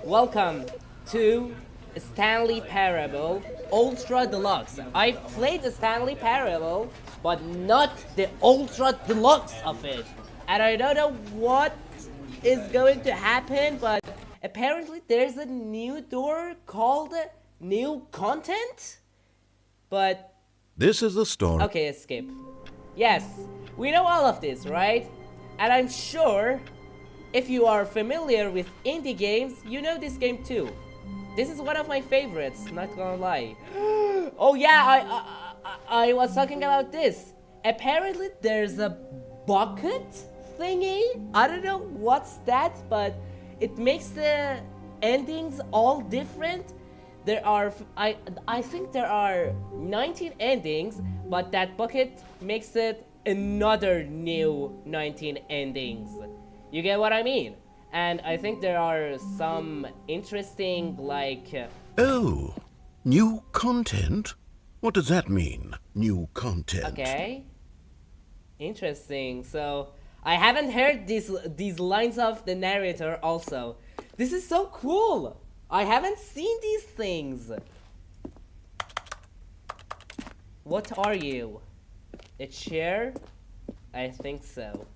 Welcome to Stanley Parable Ultra Deluxe. I've played the Stanley Parable, but not the Ultra Deluxe of it. And I don't know what is going to happen, but apparently there's a new door called New Content? But... This is the story. Okay, skip. Yes, we know all of this, right? And I'm sure if you are familiar with indie games, you know this game too. This is one of my favorites, not gonna lie. Oh yeah, I was talking about this. Apparently there's a bucket thingy. I don't know what's that, but it makes the endings all different. There are, I think there are 19 endings, but that bucket makes it another new 19 endings. You get what I mean? And I think there are some interesting, like... Oh, new content? What does that mean, new content? Okay. Interesting. So, I haven't heard these lines of the narrator also. This is so cool! I haven't seen these things. What are you? A chair? I think so.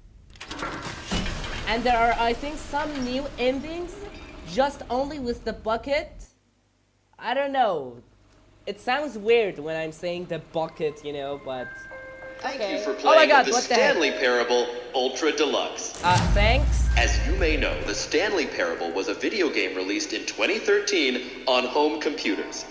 And there are, I think, some new endings just only with the bucket. I don't know. It sounds weird when I'm saying the bucket, you know, but... Thank okay. you for playing God, the what Stanley Parable Ultra Deluxe. Thanks. As you may know, the Stanley Parable was a video game released in 2013 on home computers.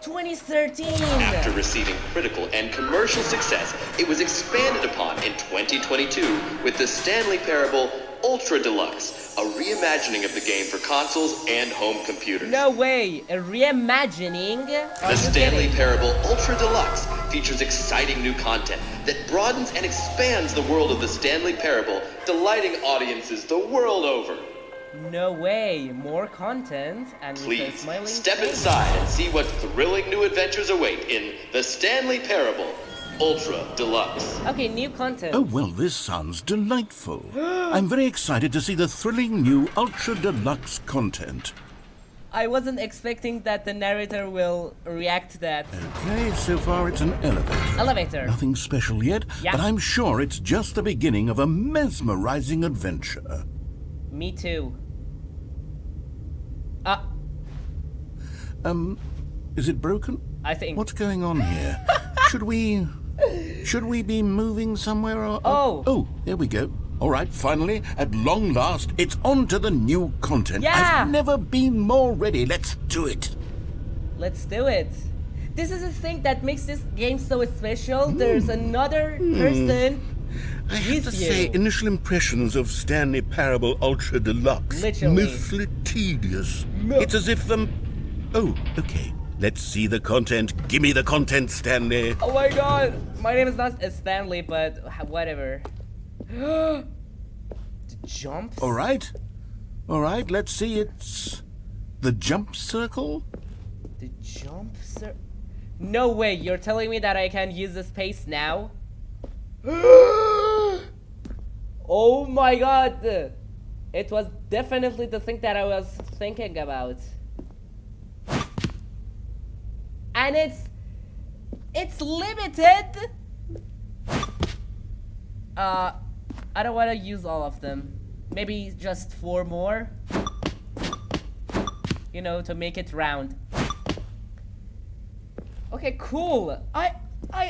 2013! After receiving critical and commercial success, it was expanded upon in 2022 with the Stanley Parable Ultra Deluxe, a reimagining of the game for consoles and home computers. No way! A reimagining? The Stanley Parable Ultra Deluxe features exciting new content that broadens and expands the world of the Stanley Parable, delighting audiences the world over. No way! More content and with a Please, smiling step face. inside and see what thrilling new adventures await in the Stanley Parable Ultra Deluxe. Okay, new content. Oh, well, this sounds delightful. I'm very excited to see the thrilling new Ultra Deluxe content. I wasn't expecting that the narrator will react to that. Okay, so far it's an elevator. Elevator. Nothing special yet, Yeah. but I'm sure it's just the beginning of a mesmerizing adventure. Me too. Is it broken? I think. What's going on here? Should we be moving somewhere or... Oh, there we go. All right, finally, at long last, it's on to the new content. Yeah! I've never been more ready. Let's do it. Let's do it. This is the thing that makes this game so special. There's another person I have to with say, you. initial impressions of Stanley Parable Ultra Deluxe. Literally. Mostly tedious. It's as if Oh, okay. Let's see the content. Give me the content, Stanley. Oh my god! My name is not Stanley, but whatever. The jumps? All right, let's see. It's the jump circle. The jump, sir? No way, you're telling me that I can use the space now? Oh my god! It was definitely the thing that I was thinking about. And it's limited! I don't want to use all of them. Maybe just 4 more. You know, to make it round. Okay, cool. I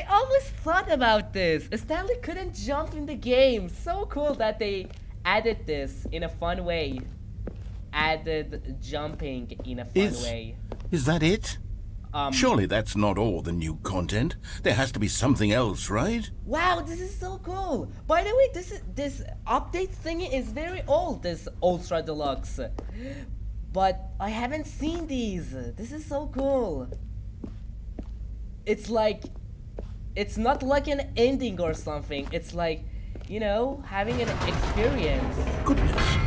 always thought about this. Stanley couldn't jump in the game. So cool that they added this in a fun way. Added jumping in a fun way. Is that it? Surely that's not all the new content. There has to be something else, right? Wow, this is so cool. By the way, this update thingy is very old, this Ultra Deluxe. But I haven't seen these. This is so cool. It's like, it's not like an ending or something. It's like, you know, having an experience. Goodness,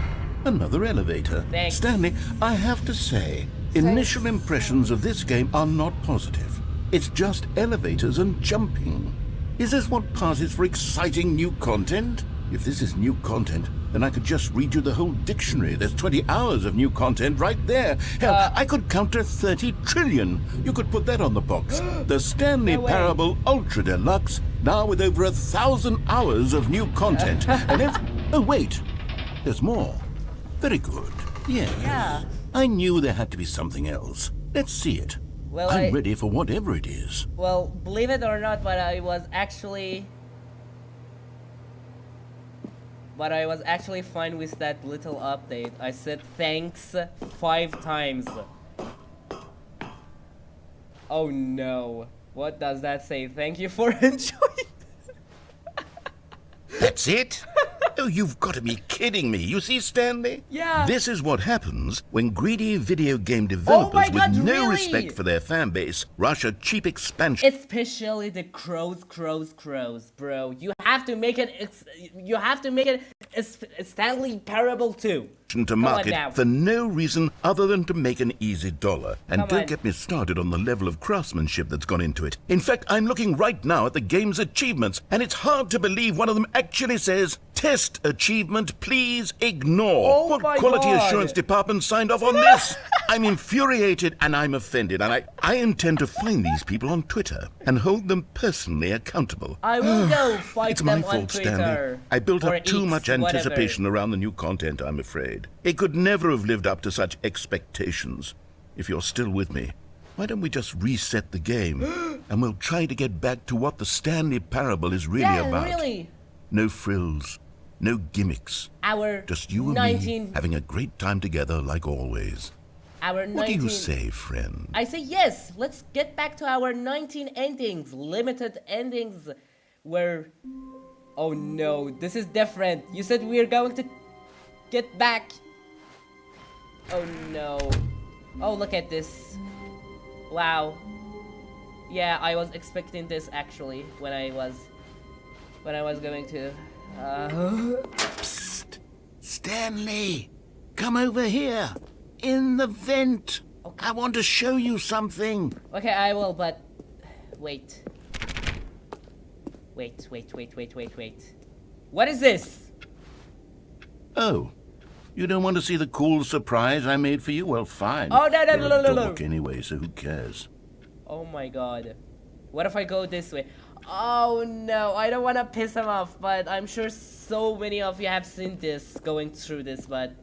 another elevator. Thanks. Stanley, I have to say, initial impressions of this game are not positive. It's just elevators and jumping. Is this what passes for exciting new content? If this is new content, then I could just read you the whole dictionary. There's 20 hours of new content right there. Hell, I could count to 30 trillion. You could put that on the box. The Stanley Parable Ultra Deluxe, now with over 1,000 hours of new content. And oh, wait. There's more. Very good. Yes. Yeah. I knew there had to be something else. Let's see it. Well, I'm ready for whatever it is. Well, believe it or not, but I was actually fine with that little update. I said thanks 5 times. Oh no. What does that say? Thank you for enjoying. That's it? Oh, you've got to be kidding me. You see, Stanley? Yeah. This is what happens when greedy video game developers God, with no really? respect for their fan base rush a cheap expansion. Especially the crows, bro. You have to make it. A Stanley Parable 2. To market for no reason other than to make an easy dollar. And don't get me started on the level of craftsmanship that's gone into it. In fact, I'm looking right now at the game's achievements, and it's hard to believe one of them actually says, "Test achievement, please ignore." Oh what my quality God. assurance department signed off on this? I'm infuriated and I'm offended, and I intend to find these people on Twitter and hold them personally accountable. I will go fight It's them my on fault, Twitter. Stanley. I built or up too X, much anticipation around the new content, I'm afraid. It could never have lived up to such expectations. If you're still with me, why don't we just reset the game and we'll try to get back to what the Stanley Parable is really about. Really. No frills, no gimmicks. Just you and me having a great time together like always. What do you say, friend? I say yes. Let's get back to our 19 endings, limited endings, where... Oh no, this is different. You said we're going to get back. Oh no. Oh, look at this. Wow. Yeah, I was expecting this actually when I was going to. Psst, Stanley, come over here. In the vent. Okay. I want to show you something. Okay, I will, but wait. Wait. What is this? Oh, you don't want to see the cool surprise I made for you? Well, fine. Oh, no. You're a dork anyway, so who cares? Oh my god. What if I go this way? Oh no, I don't want to piss him off, but I'm sure so many of you have seen this, going through this, but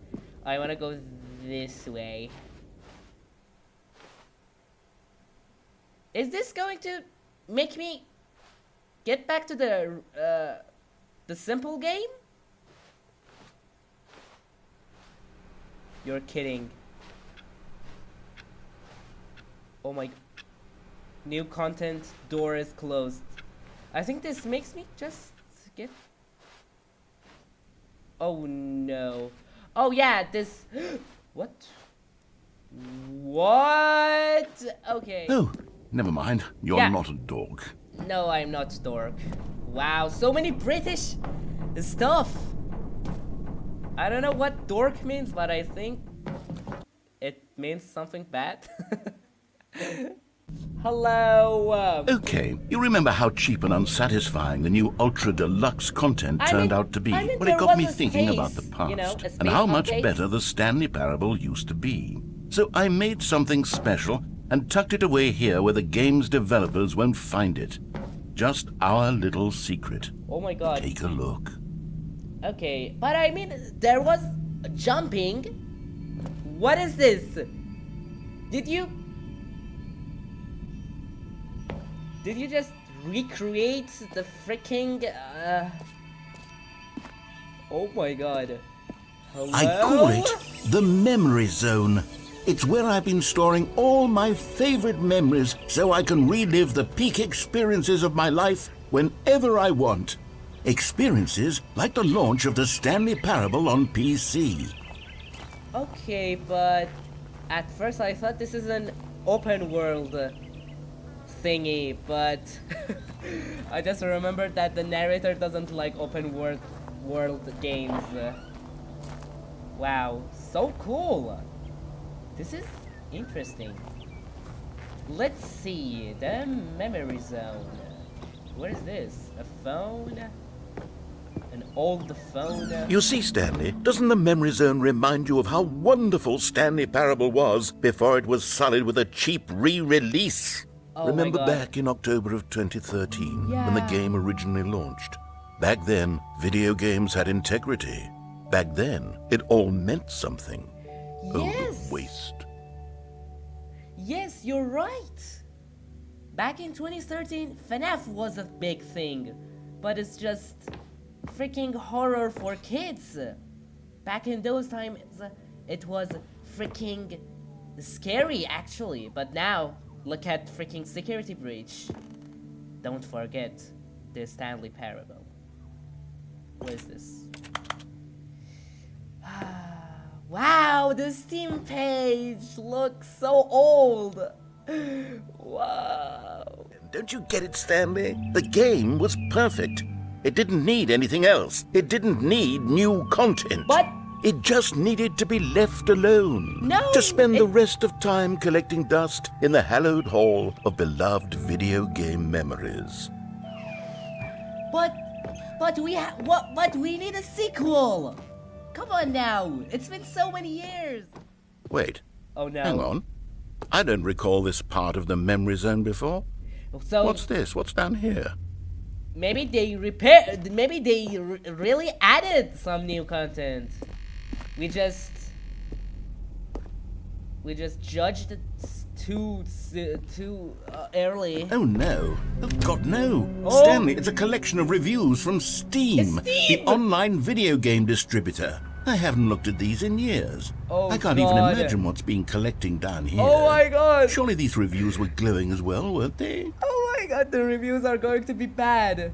I want to go this way. Is this going to make me get back to the simple game? You're kidding. Oh my... New content, door is closed. I think this makes me just get... Oh no. Oh yeah, this... What? What? Okay. Oh, never mind. You're not a dork. No, I'm not dork. Wow, so many British stuff. I don't know what dork means, but I think it means something bad. Hello. Okay, you remember how cheap and unsatisfying the new Ultra Deluxe content turned out to be? Well, it got me thinking about the past, and how much better the Stanley Parable used to be. So I made something special and tucked it away here where the game's developers won't find it. Just our little secret. Oh my god. Take a look. Okay, but I mean, there was jumping. What is this? Did you just recreate the freaking Oh my god. Hello? I call it the memory zone. It's where I've been storing all my favorite memories so I can relive the peak experiences of my life whenever I want. Experiences like the launch of the Stanley Parable on PC. Okay, but at first I thought this is an open world thingy, but I just remembered that the narrator doesn't like open world games. Wow, so cool. This is interesting. Let's see, the memory zone. What is this? A phone? A An old phone. You see, Stanley, doesn't the memory zone remind you of how wonderful Stanley Parable was before it was sullied with a cheap re-release? Oh, remember back in October of 2013, when the game originally launched? Back then, video games had integrity. Back then, it all meant something. Yes. Oh, waste. Yes, you're right. Back in 2013, FNAF was a big thing. But it's just freaking horror for kids. Back in those times, it was freaking scary actually. But now, look at freaking Security Breach. Don't forget the Stanley Parable. What is this? Wow, the Steam page looks so old. Wow. Don't you get it, Stanley? The game was perfect. It didn't need anything else. It didn't need new content. But it just needed to be left alone. No, to spend the rest of time collecting dust in the hallowed hall of beloved video game memories. But we need a sequel. Come on now. It's been so many years. Wait. Oh no. Hang on. I don't recall this part of the memory zone before. So what's this? What's down here? Maybe they repaired. Maybe they really added some new content. We just judged it too early. Oh no! Oh God, no! Oh. Stanley, it's a collection of reviews from Steam, the online video game distributor. I haven't looked at these in years. Oh, I can't even imagine what's been collecting down here. Oh my God! Surely these reviews were glowing as well, weren't they? Oh my God, the reviews are going to be bad.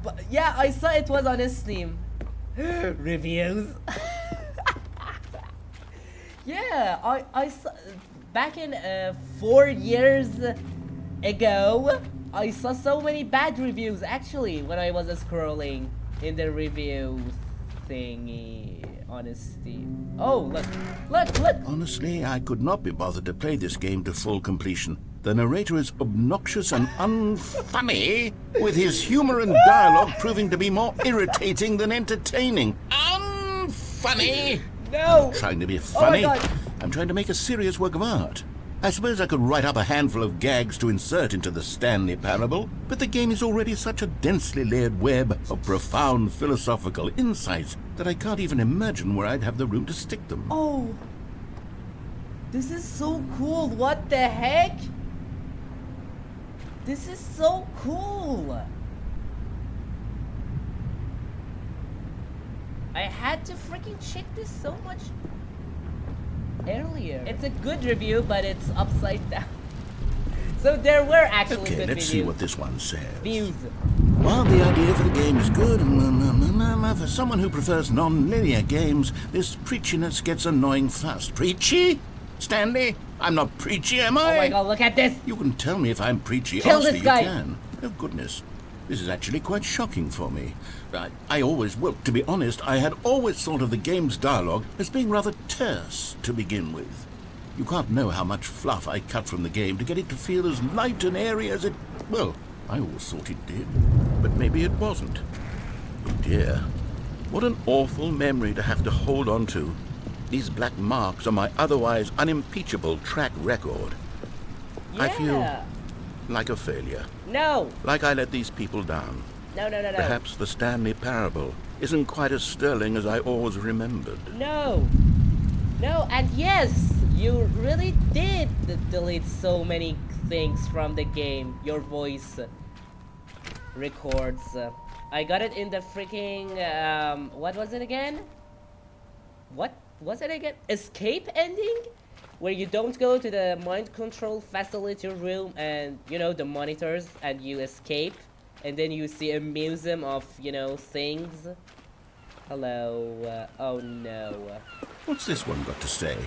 But yeah, I saw it was on Steam. Reviews. Yeah, I saw back in 4 years ago. I saw so many bad reviews actually when I was scrolling in the review thingy on Steam. Oh, look! Honestly, I could not be bothered to play this game to full completion. The narrator is obnoxious and unfunny, with his humor and dialogue proving to be more irritating than entertaining. Unfunny! No! I'm trying to be funny. Oh my God. I'm trying to make a serious work of art. I suppose I could write up a handful of gags to insert into the Stanley Parable, but the game is already such a densely layered web of profound philosophical insights that I can't even imagine where I'd have the room to stick them. Oh! This is so cool! What the heck? This is so cool! I had to freaking check this so much earlier. It's a good review, but it's upside down. So there were actually good let's reviews. see what this one says. Views. While the idea for the game is good, for someone who prefers non-linear games, this preachiness gets annoying fast. Preachy? Stanley? I'm not preachy, am I? Oh my God, look at this! You can tell me if I'm preachy. Kill Honestly, this guy. You can. Oh, goodness. This is actually quite shocking for me. To be honest, I had always thought of the game's dialogue as being rather terse to begin with. You can't know how much fluff I cut from the game to get it to feel as light and airy as it... Well, I always thought it did. But maybe it wasn't. Oh dear. What an awful memory to have to hold on to. These black marks on my otherwise unimpeachable track record. Yeah. I feel like a failure. No! Like I let these people down. No. Perhaps the Stanley Parable isn't quite as sterling as I always remembered. No, and yes, you really did delete so many things from the game. Your voice records. I got it in the freaking, what was it again? What was it again? Escape ending? Where you don't go to the mind control facility room and, you know, the monitors, and you escape. And then you see a museum of, you know, things. Hello. Oh no. What's this one got to say?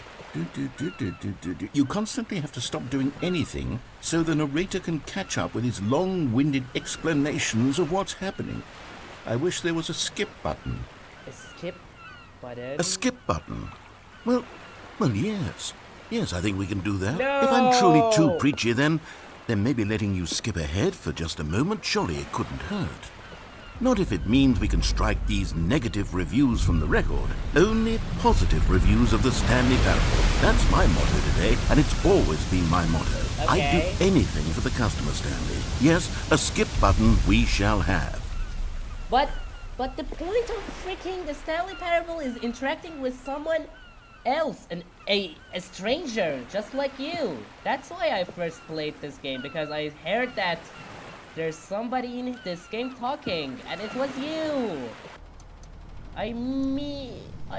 You constantly have to stop doing anything so the narrator can catch up with his long-winded explanations of what's happening. I wish there was a skip button. A skip button? A skip button? Well, yes. Yes, I think we can do that. No! If I'm truly too preachy, then maybe letting you skip ahead for just a moment, surely it couldn't hurt. Not if it means we can strike these negative reviews from the record. Only positive reviews of the Stanley Parable. That's my motto today, and it's always been my motto. Okay. I'd do anything for the customer, Stanley. Yes, a skip button we shall have. But the point of freaking the Stanley Parable is interacting with someone else, a stranger, just like you. That's why I first played this game, because I heard that there's somebody in this game talking, and it was you. I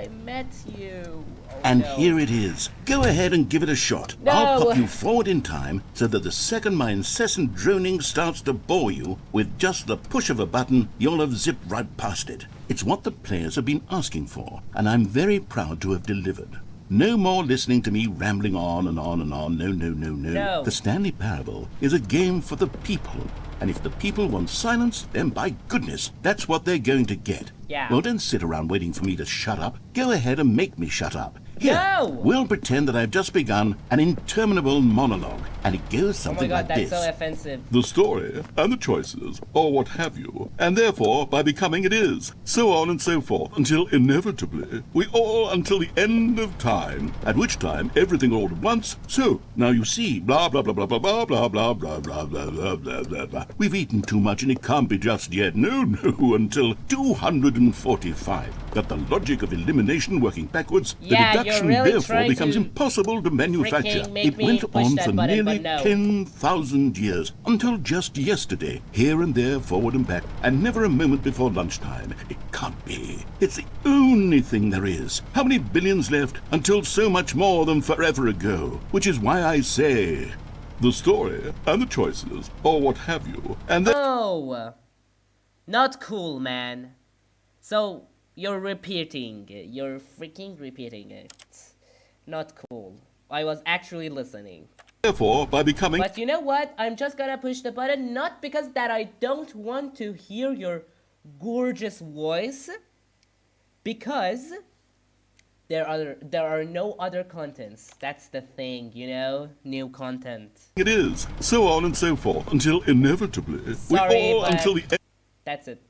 met you. Oh, and no. Here it is. Go ahead and give it a shot. No. I'll pop you forward in time so that the second my incessant droning starts to bore you, with just the push of a button, you'll have zipped right past it. It's what the players have been asking for, and I'm very proud to have delivered. No more listening to me rambling on and on and on. No. The Stanley Parable is a game for the people. And if the people want silence, then by goodness, that's what they're going to get. Yeah. Well, don't sit around waiting for me to shut up. Go ahead and make me shut up. Here, no! We'll pretend that I've just begun an interminable monologue, and it goes something like this. Oh my god, that's so offensive. The story, and the choices, or what have you, and therefore, by becoming it is, so on and so forth, until inevitably, we all until the end of time, at which time everything all at once, so, now you see, blah blah blah blah blah blah blah blah blah blah blah blah blah blah blah. We've eaten too much and it can't be just yet, no, until 245. Got the logic of elimination working backwards, yeah, the deduction really therefore becomes impossible to manufacture. It went on for nearly 10,000 years, until just yesterday, here and there, forward and back, and never a moment before lunchtime. It can't be. It's the only thing there is. How many billions left until so much more than forever ago? Which is why I say, the story and the choices, or what have you, and oh, not cool, man. So, you're freaking repeating it. Not cool. I was actually listening. Therefore, by becoming... But you know what? I'm just gonna push the button, not because that I don't want to hear your gorgeous voice, because there are no other contents. That's the thing, you know? New content. It is. So on and so forth, until inevitably, sorry, we all but until the end... That's it.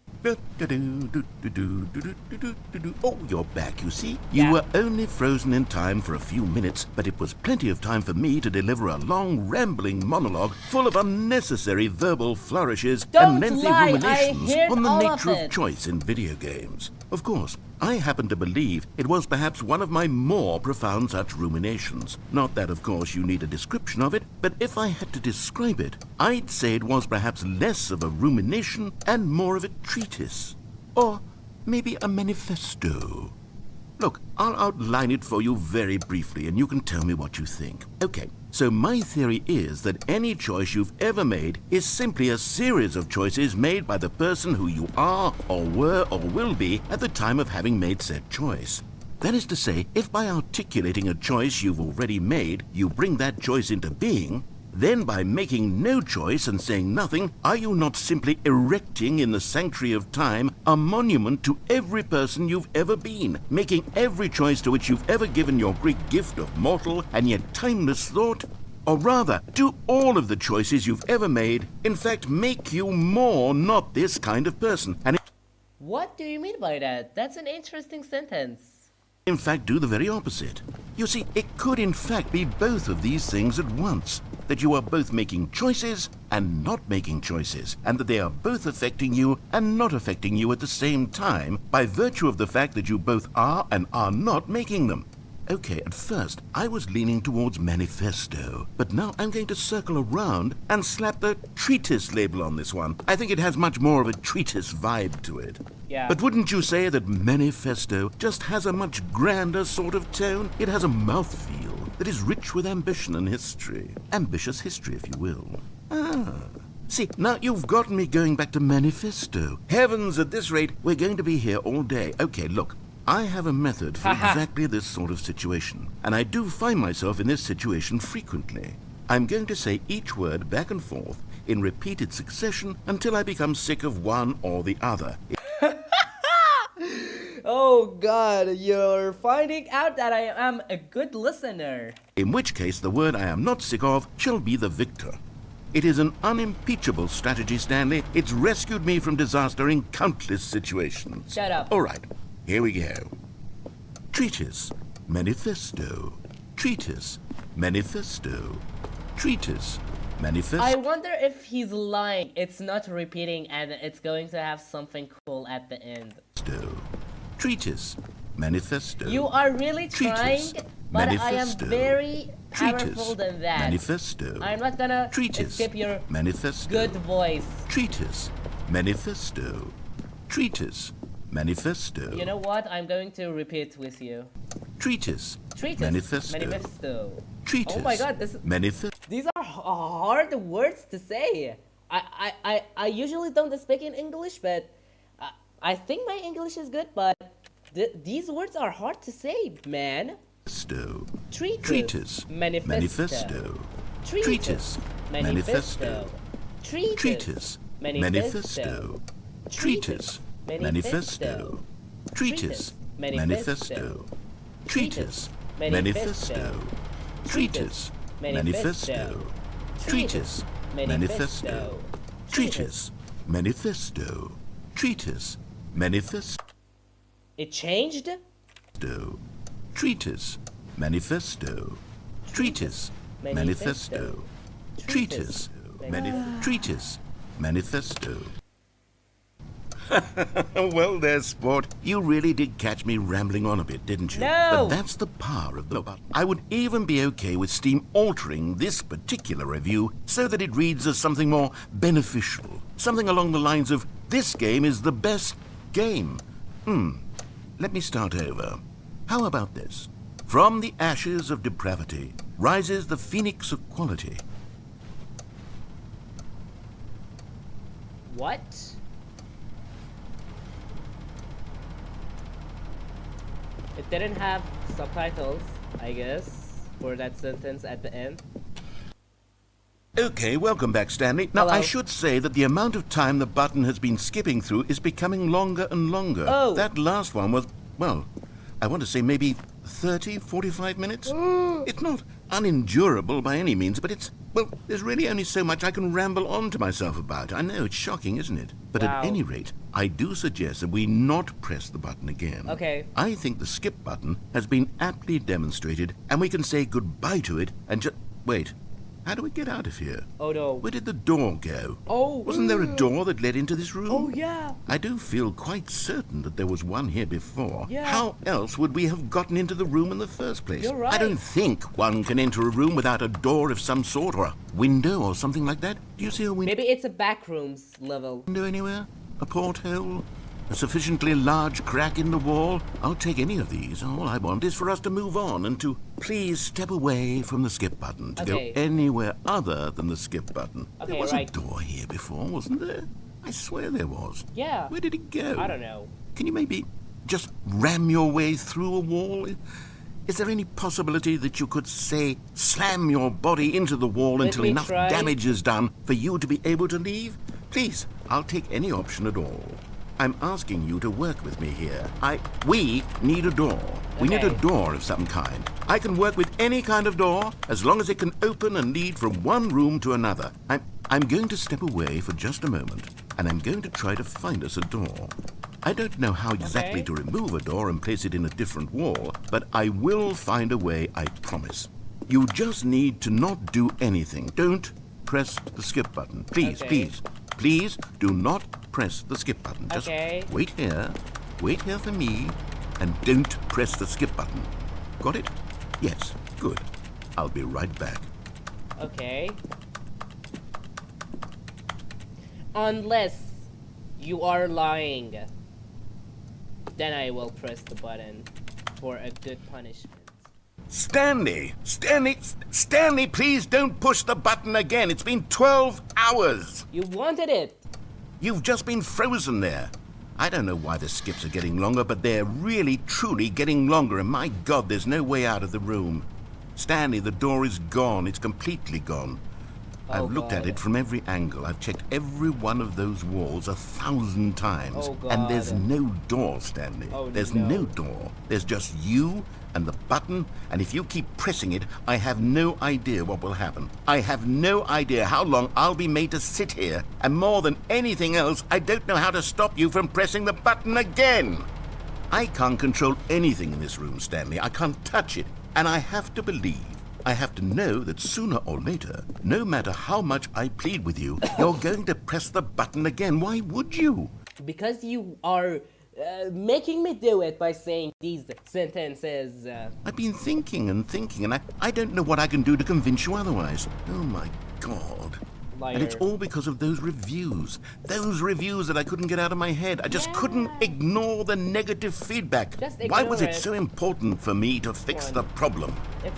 Oh, you're back, you see? You were only frozen in time for a few minutes, but it was plenty of time for me to deliver a long, rambling monologue full of unnecessary verbal flourishes and lengthy ruminations on the nature of choice in video games. Of course, I happen to believe it was perhaps one of my more profound such ruminations. Not that, of course, you need a description of it, but if I had to describe it, I'd say it was perhaps less of a rumination and more of a treatise. Or maybe a manifesto. Look, I'll outline it for you very briefly, and you can tell me what you think. Okay, so my theory is that any choice you've ever made is simply a series of choices made by the person who you are, or were, or will be at the time of having made said choice. That is to say, if by articulating a choice you've already made, you bring that choice into being, then by making no choice and saying nothing, are you not simply erecting in the sanctuary of time a monument to every person you've ever been, making every choice to which you've ever given your great gift of mortal and yet timeless thought? Or rather, do all of the choices you've ever made, in fact, make you more not this kind of person? And what do you mean by that? That's an interesting sentence. In fact, do the very opposite. You see, it could in fact be both of these things at once. That you are both making choices and not making choices, and that they are both affecting you and not affecting you at the same time by virtue of the fact that you both are and are not making them. Okay, at first, I was leaning towards manifesto, but now I'm going to circle around and slap the treatise label on this one. I think it has much more of a treatise vibe to it. Yeah. But wouldn't you say that manifesto just has a much grander sort of tone? It has a mouthfeel that is rich with ambition and history. Ambitious history, if you will. See, now you've gotten me going back to manifesto. Heavens, at this rate, we're going to be here all day. Okay, look. I have a method for exactly this sort of situation, and I do find myself in this situation frequently. I'm going to say each word back and forth in repeated succession until I become sick of one or the other. Oh God, you're finding out that I am a good listener. In which case, the word I am not sick of shall be the victor. It is an unimpeachable strategy, Stanley. It's rescued me from disaster in countless situations. Shut up. All right, here we go. Treatise, manifesto. Treatise, manifesto. Treatise, manifesto. I wonder if he's lying. It's not repeating and it's going to have something cool at the end. Treatise, manifesto. You are really trying, Treatise, but manifesto. I am very Treatise, powerful than that. manifesto. I'm not gonna Treatise, skip your manifesto. good voice. Treatise, manifesto. Treatise, manifesto. You know what? I'm going to repeat with you. Treatise, Treatise, manifesto. manifesto. Treatise, Oh my god, these are hard words to say. I usually don't speak in English, but I think my English is good, but these words are hard to say, man. Treatise, manifesto. Treatise, manifesto. Treatise, manifesto. Treatise, manifesto. Treatise, manifesto. Treatise, manifesto. Treatise, manifesto. Treatise, manifesto. Treatise, manifesto. Treatise, manifesto. It changed? Treatise, manifesto. Treatise, manifesto. Treatise, treatise, manifesto. Well there, sport. You really did catch me rambling on a bit, didn't you? No! But that's the power of the button. I would even be okay with Steam altering this particular review so that it reads as something more beneficial. Something along the lines of, this game is the best game. Let me start over. How about this? From the ashes of depravity rises the phoenix of quality. What? It didn't have subtitles, I guess, for that sentence at the end. Okay, welcome back, Stanley. Now, Hello. I should say that the amount of time the button has been skipping through is becoming longer and longer. Oh. That last one was, well, I want to say maybe 30, 45 minutes. It's not unendurable by any means, but it's, well, there's really only so much I can ramble on to myself about. I know, it's shocking, isn't it? But Wow. at any rate, I do suggest that we not press the button again. Okay. I think the skip button has been aptly demonstrated, and we can say goodbye to it and just... Wait, how do we get out of here? Oh no. Where did the door go? Oh. Wasn't there a door that led into this room? Oh yeah. I do feel quite certain that there was one here before. Yeah. How else would we have gotten into the room in the first place? You're right. I don't think one can enter a room without a door of some sort, or a window or something like that. Do you see a window Maybe it's a backrooms level. anywhere? A porthole? A sufficiently large crack in the wall? I'll take any of these. All I want is for us to move on and to please step away from the skip button, to Okay. go anywhere other than the skip button. Okay, There was right. a door here before, wasn't there? I swear there was. Yeah. Where did it go? I don't know. Can you maybe just ram your way through a wall? Is there any possibility that you could, say, slam your body into the wall until me enough try. damage is done for you to be able to leave? Please, I'll take any option at all. I'm asking you to work with me here. We need a door. We need a Okay. door of some kind. I can work with any kind of door as long as it can open and lead from one room to another. I'm going to step away for just a moment, and I'm going to try to find us a door. I don't know how exactly Okay. to remove a door and place it in a different wall, but I will find a way, I promise. You just need to not do anything. Don't press the skip button. Please, Okay. please, please do not press the skip button. Just Okay. wait here for me, and don't press the skip button. Got it? Yes, good. I'll be right back. Okay. Unless you are lying, then I will press the button for a good punishment. Stanley, please don't push the button again. It's been 12 hours. You wanted it. You've just been frozen there. I don't know why the skips are getting longer, but they're really, truly getting longer, and my God, there's no way out of the room. Stanley, the door is gone. It's completely gone. I've looked at it from every angle. I've checked every one of those walls 1,000 times. And there's no door, Stanley. There's no door. There's just you and the button, and if you keep pressing it, I have no idea what will happen. I have no idea how long I'll be made to sit here. And more than anything else, I don't know how to stop you from pressing the button again. I can't control anything in this room, Stanley. I can't touch it. And I have to believe, I have to know that sooner or later, no matter how much I plead with you, you're going to press the button again. Why would you? Because you are making me do it by saying these sentences. I've been thinking and thinking, and I don't know what I can do to convince you otherwise. Oh my God. Liar. And it's all because of those reviews. Those reviews that I couldn't get out of my head. I just couldn't ignore the negative feedback. Why was it so important for me to fix the problem?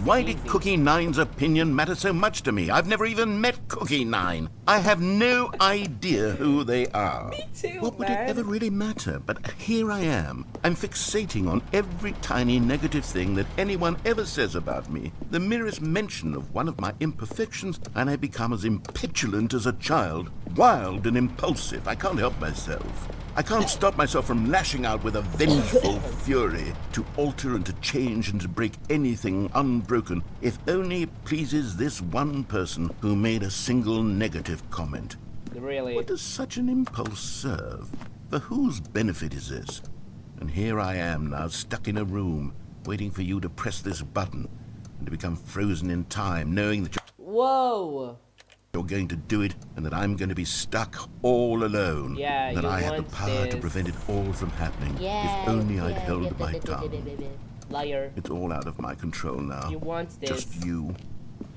Why did Cookie Nine's opinion matter so much to me? I've never even met Cookie Nine. I have no idea who they are. Me too, What would it ever really matter? But here I am. I'm fixating on every tiny negative thing that anyone ever says about me. The merest mention of one of my imperfections, and I become as impetuous as a child, wild and impulsive. I can't help myself. I can't stop myself from lashing out with a vengeful fury to alter and to change and to break anything unbroken, if only it pleases this one person who made a single negative comment. Really? What does such an impulse serve? For whose benefit is this? And here I am now, stuck in a room, waiting for you to press this button and to become frozen in time, knowing that you're going to do it, and that I'm going to be stuck all alone. Yeah, that I have the power this. to prevent it all from happening. If only I'd held my tongue. Liar. It's all out of my control now. You want this. Just you.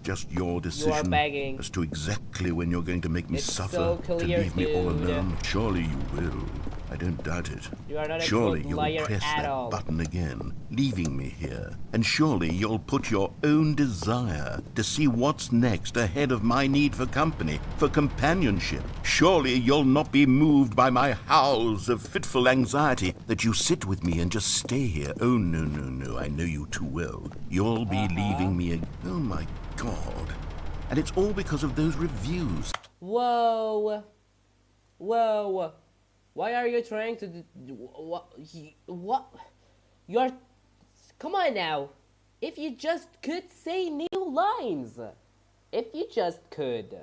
Just your decision begging. as to exactly when you're going to make me suffer, so to clear, leave me all dude. alone. Surely you will. I don't doubt it. You are not a Surely good you'll liar press at that all. button again, leaving me here. And surely you'll put your own desire to see what's next ahead of my need for company, for companionship. Surely you'll not be moved by my howls of fitful anxiety, that you sit with me and just stay here. Oh, no, no, no, I know you too well. You'll be leaving me oh my God. And it's all because of those reviews. Whoa. Whoa. Why are you trying to do... What? You're... Come on now. If you just could say new lines. If you just could.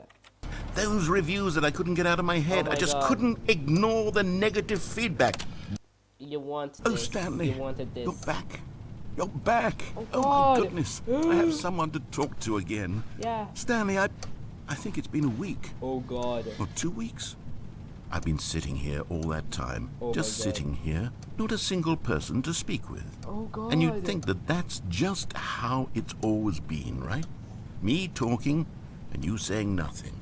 Those reviews that I couldn't get out of my head. Oh my I just God. couldn't ignore the negative feedback. You want this. Oh, Stanley. You wanted this. You're back. You're back. Oh, my God. goodness. I have someone to talk to again. Yeah. Stanley, I think it's been a week. Oh, God. Or 2 weeks. I've been sitting here all that time. Oh, just my God. sitting here. Not a single person to speak with. Oh, God. And you'd think that that's just how it's always been, right? Me talking and you saying nothing.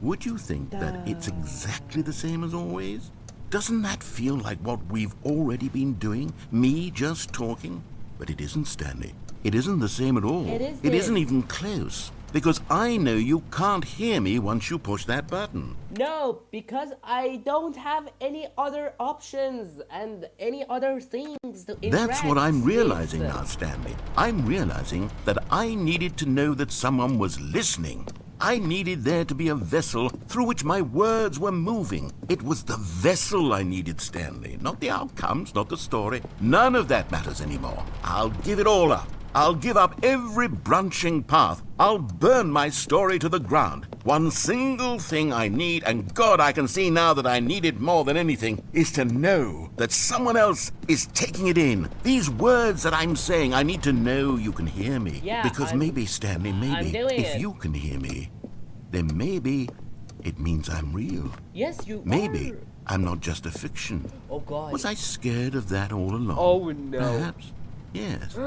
Would you think that it's exactly the same as always? Doesn't that feel like what we've already been doing? Me just talking? But it isn't, Stanley. It isn't the same at all. It isn't even close. Because I know you can't hear me once you push that button. No, because I don't have any other options and any other things to interact. That's what I'm realizing with. now, Stanley. I'm realizing that I needed to know that someone was listening. I needed there to be a vessel through which my words were moving. It was the vessel I needed, Stanley. Not the outcomes, not the story. None of that matters anymore. I'll give it all up. I'll give up every branching path. I'll burn my story to the ground. One single thing I need, and God, I can see now that I need it more than anything, is to know that someone else is taking it in. These words that I'm saying, I need to know you can hear me. Yeah, because maybe, Stanley, maybe, if you can hear me, then maybe it means I'm real. Yes, you Maybe are. I'm not just a fiction. Oh, God. Was I scared of that all along? Oh, no. Perhaps. Yes.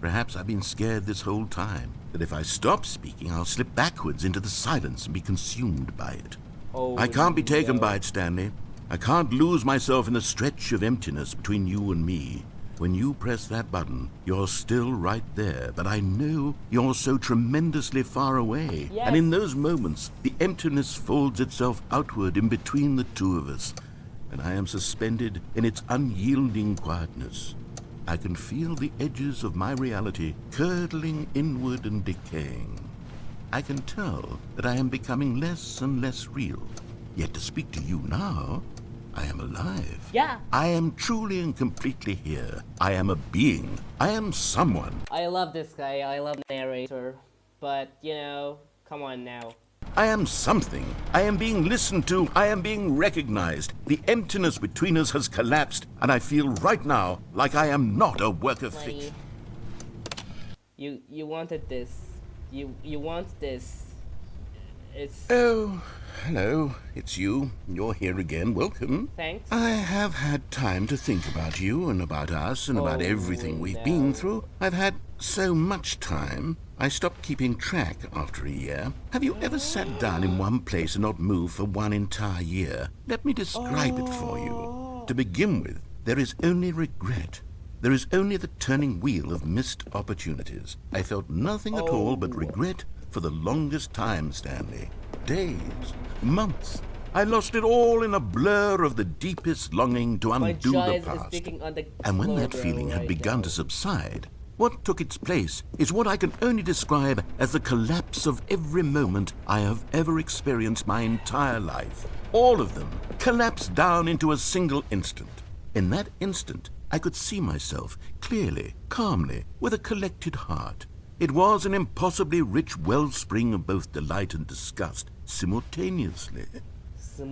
Perhaps I've been scared this whole time, that if I stop speaking, I'll slip backwards into the silence and be consumed by it. Oh, I can't be taken no. by it, Stanley. I can't lose myself in the stretch of emptiness between you and me. When you press that button, you're still right there, but I know you're so tremendously far away. Yes. And in those moments, the emptiness folds itself outward in between the two of us, and I am suspended in its unyielding quietness. I can feel the edges of my reality curdling inward and decaying. I can tell that I am becoming less and less real. Yet to speak to you now, I am alive. Yeah. I am truly and completely here. I am a being. I am someone. I love this guy. I love the narrator. But, you know, come on now. I am something. I am being listened to. I am being recognized. The emptiness between us has collapsed, and I feel right now like I am not a work of fiction. You wanted this. You want this. It's... Oh, hello. It's you. You're here again. Welcome. Thanks. I have had time to think about you and about us and about everything we've been through. I've had so much time. I stopped keeping track after a year. Have you ever sat down in one place and not moved for one entire year? Let me describe it for you. To begin with, there is only regret. There is only the turning wheel of missed opportunities. I felt nothing at all but regret for the longest time, Stanley. Days, months. I lost it all in a blur of the deepest longing to undo the past. And when that feeling had begun to subside, what took its place is what I can only describe as the collapse of every moment I have ever experienced my entire life. All of them collapsed down into a single instant. In that instant, I could see myself clearly, calmly, with a collected heart. It was an impossibly rich wellspring of both delight and disgust simultaneously.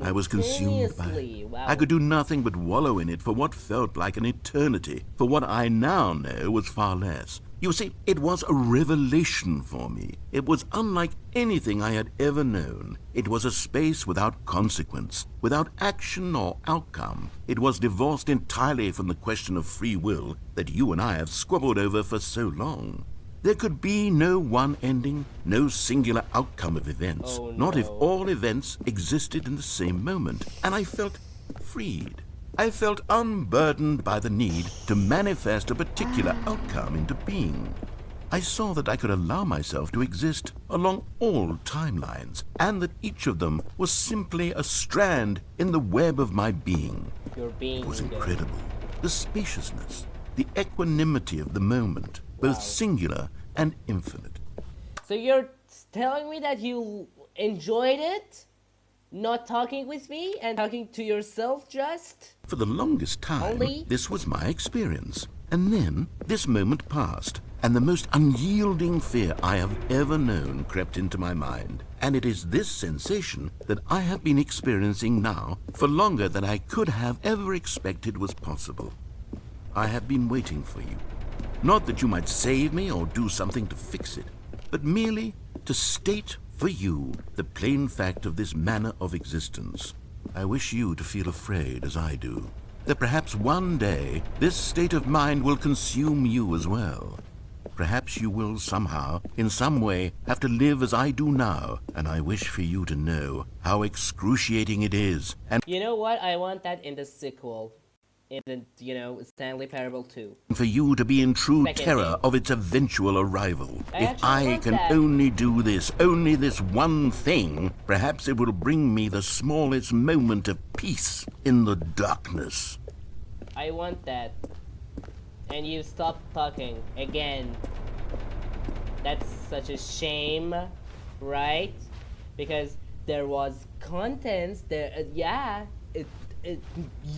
I was consumed by it. Wow. I could do nothing but wallow in it for what felt like an eternity, for what I now know was far less. You see, it was a revelation for me. It was unlike anything I had ever known. It was a space without consequence, without action or outcome. It was divorced entirely from the question of free will that you and I have squabbled over for so long. There could be no one ending, no singular outcome of events, not if all events existed in the same moment. And I felt freed. I felt unburdened by the need to manifest a particular outcome into being. I saw that I could allow myself to exist along all timelines, and that each of them was simply a strand in the web of my being. It was incredible. The spaciousness, the equanimity of the moment, both singular and infinite. So you're telling me that you enjoyed it? Not talking with me and talking to yourself just? For the longest time, this was my experience. And then this moment passed, and the most unyielding fear I have ever known crept into my mind. And it is this sensation that I have been experiencing now for longer than I could have ever expected was possible. I have been waiting for you. Not that you might save me or do something to fix it, but merely to state for you the plain fact of this manner of existence. I wish you to feel afraid as I do, that perhaps one day this state of mind will consume you as well. Perhaps you will somehow, in some way, have to live as I do now, and I wish for you to know how excruciating it is. And you know what? I want that in the sequel. In the, Stanley Parable 2. For you to be in true terror of its eventual arrival. If I can only do this, only this one thing, perhaps it will bring me the smallest moment of peace in the darkness. I want that. And you stop talking again. That's such a shame, right? Because there was contents there.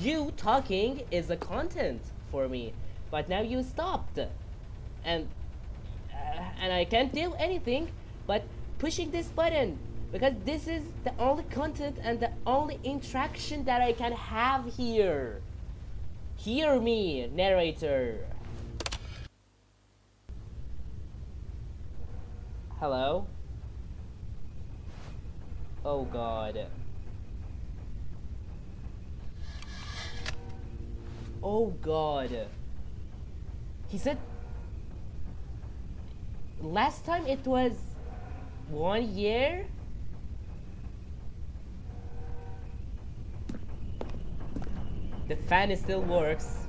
You talking is a content for me, but now you stopped, and I can't do anything but pushing this button, because this is the only content and the only interaction that I can have here. Hear me, narrator. Hello? Oh God. Oh God. He said last time it was 1 year? The fan still works.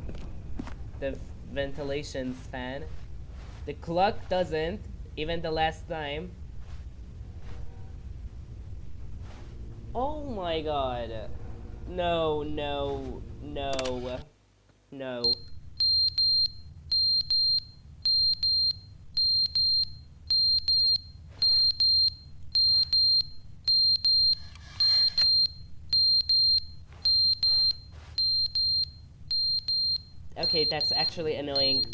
The ventilation fan. The clock doesn't, even the last time. Oh my God. No, no, no. No. Okay, that's actually annoying.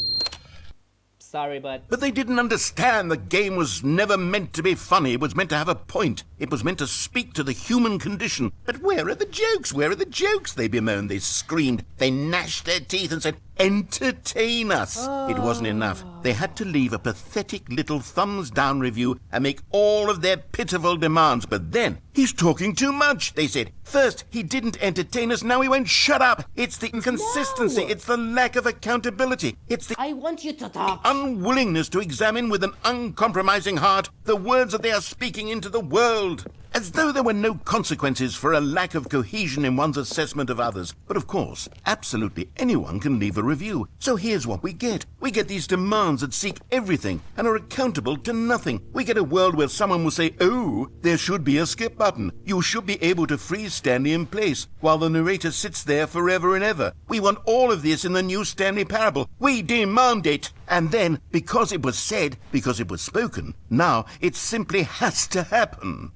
Sorry, but they didn't understand the game was never meant to be funny. It was meant to have a point. It was meant to speak to the human condition. But where are the jokes? Where are the jokes? They bemoaned, they screamed, they gnashed their teeth and said, entertain us. It wasn't enough. They had to leave a pathetic little thumbs-down review and make all of their pitiful demands. But then, he's talking too much, they said. First, he didn't entertain us, now he won't shut up. It's the inconsistency, it's the lack of accountability, it's the I want you to talk. Unwillingness to examine with an uncompromising heart the words that they are speaking into the world. As though there were no consequences for a lack of cohesion in one's assessment of others. But of course, absolutely anyone can leave a review. So here's what we get. We get these demands that seek everything and are accountable to nothing. We get a world where someone will say, oh, there should be a skip button. You should be able to freeze Stanley in place while the narrator sits there forever and ever. We want all of this in the new Stanley Parable. We demand it. And then, because it was said, because it was spoken, now it simply has to happen.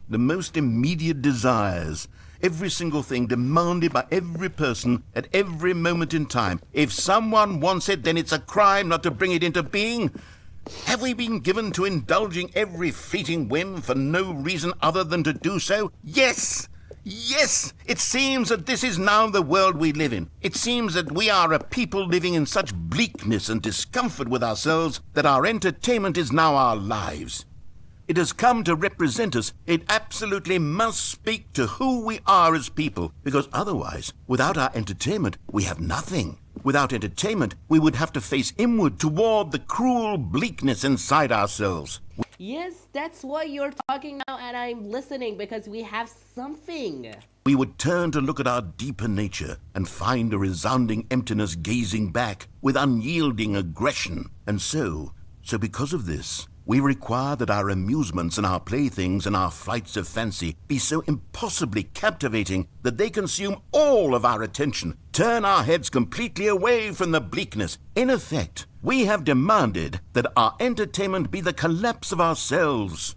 The most immediate desires, every single thing demanded by every person at every moment in time. If someone wants it, then it's a crime not to bring it into being. Have we been given to indulging every fleeting whim for no reason other than to do so? Yes! Yes! It seems that this is now the world we live in. It seems that we are a people living in such bleakness and discomfort with ourselves that our entertainment is now our lives. It has come to represent us. It absolutely must speak to who we are as people, because otherwise, without our entertainment, we have nothing. Without entertainment, we would have to face inward toward the cruel bleakness inside ourselves. Yes, that's why you're talking now and I'm listening, because we have something. We would turn to look at our deeper nature and find a resounding emptiness gazing back with unyielding aggression. And so because of this, we require that our amusements and our playthings and our flights of fancy be so impossibly captivating that they consume all of our attention, turn our heads completely away from the bleakness. In effect, we have demanded that our entertainment be the collapse of ourselves.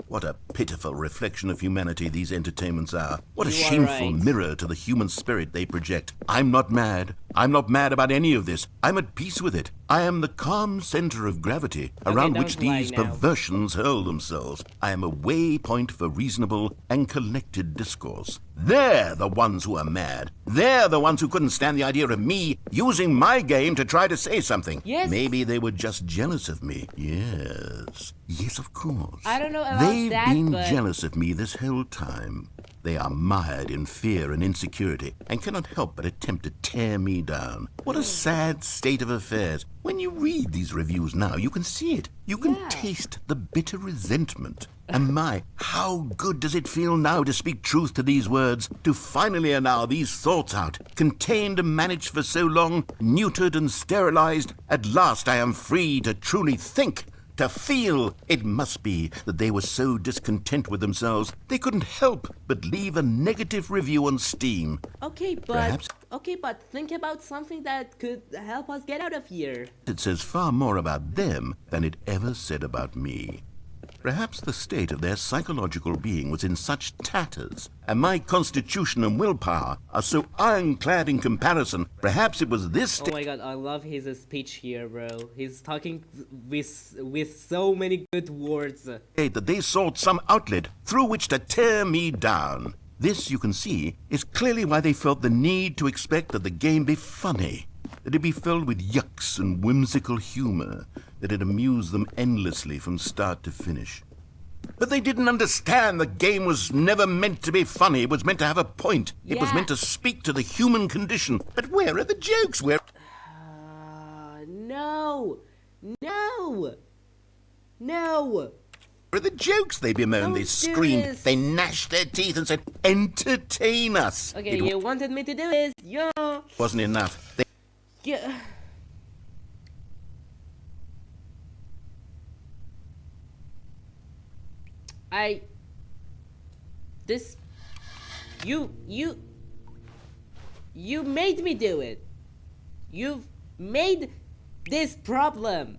What a pitiful reflection of humanity these entertainments are. What a shameful mirror to the human spirit they project. I'm not mad. I'm not mad about any of this. I'm at peace with it. I am the calm center of gravity around which these perversions hurl themselves. I am a waypoint for reasonable and collected discourse. They're the ones who are mad. They're the ones who couldn't stand the idea of me using my game to try to say something. Yes. Maybe they were just jealous of me. Yes. Yes, of course. I don't know about They've that, been but jealous of me this whole time. They are mired in fear and insecurity and cannot help but attempt to tear me down. What a sad state of affairs. When you read these reviews now, you can see it. You can taste the bitter resentment. And my, how good does it feel now to speak truth to these words, to finally allow these thoughts out, contained and managed for so long, neutered and sterilized. At last I am free to truly think, to feel. It must be that they were so discontent with themselves, they couldn't help but leave a negative review on Steam. Okay, but think about something that could help us get out of here. It says far more about them than it ever said about me. Perhaps the state of their psychological being was in such tatters, and my constitution and willpower are so ironclad in comparison. Perhaps it was this Oh my god, I love his speech here, bro. He's talking with so many good words. That they sought some outlet through which to tear me down. This, you can see, is clearly why they felt the need to expect that the game be funny, that it be filled with yucks and whimsical humor, that it amused them endlessly from start to finish. But they didn't understand the game was never meant to be funny. It was meant to have a point. It was meant to speak to the human condition. But where are the jokes? Where? No! Where are the jokes? They bemoaned, they screamed, they gnashed their teeth and said, entertain us. Okay, you wanted me to do this. Yeah. Wasn't enough. Yeah. You made me do it. You've made this problem.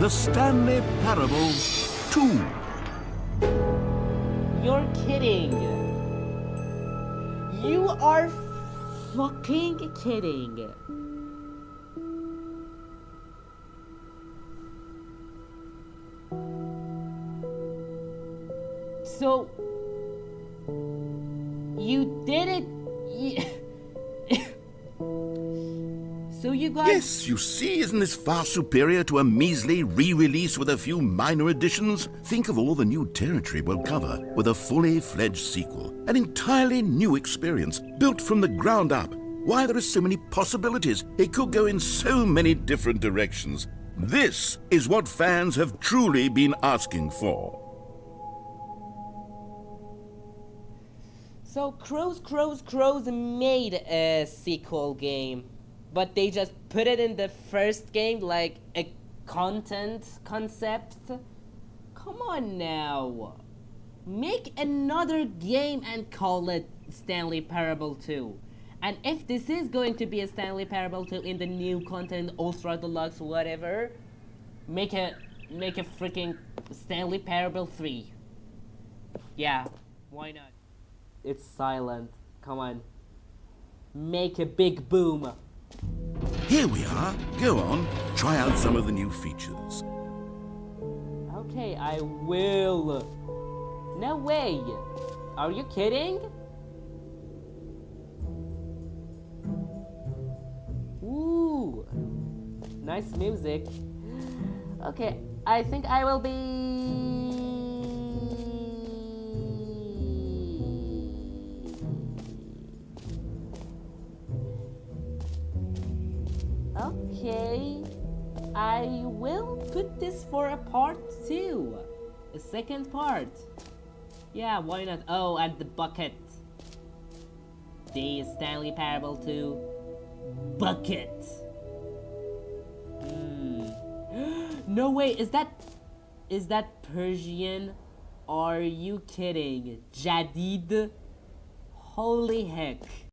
The Stanley Parable 2. You're kidding. You are fucking kidding. So, you did it. So you guys... Yes, you see, isn't this far superior to a measly re-release with a few minor additions? Think of all the new territory we'll cover with a fully fledged sequel. An entirely new experience, built from the ground up. Why, there are so many possibilities. It could go in so many different directions. This is what fans have truly been asking for. So Crows made a sequel game, but they just put it in the first game like a concept. Come on now. Make another game and call it Stanley Parable 2. And if this is going to be a Stanley Parable 2 in the new content, Ultra Deluxe, whatever, make a freaking Stanley Parable 3. Yeah, why not? It's silent. Come on. Make a big boom. Here we are. Go on. Try out some of the new features. Okay, I will. No way. Are you kidding? Ooh. Nice music. Okay, I think I will be... Okay, I will put this for a part 2. A second part. Yeah, why not? Oh, and the bucket. The Stanley Parable 2 bucket. No way, is that Persian? Are you kidding? Jadid? Holy heck.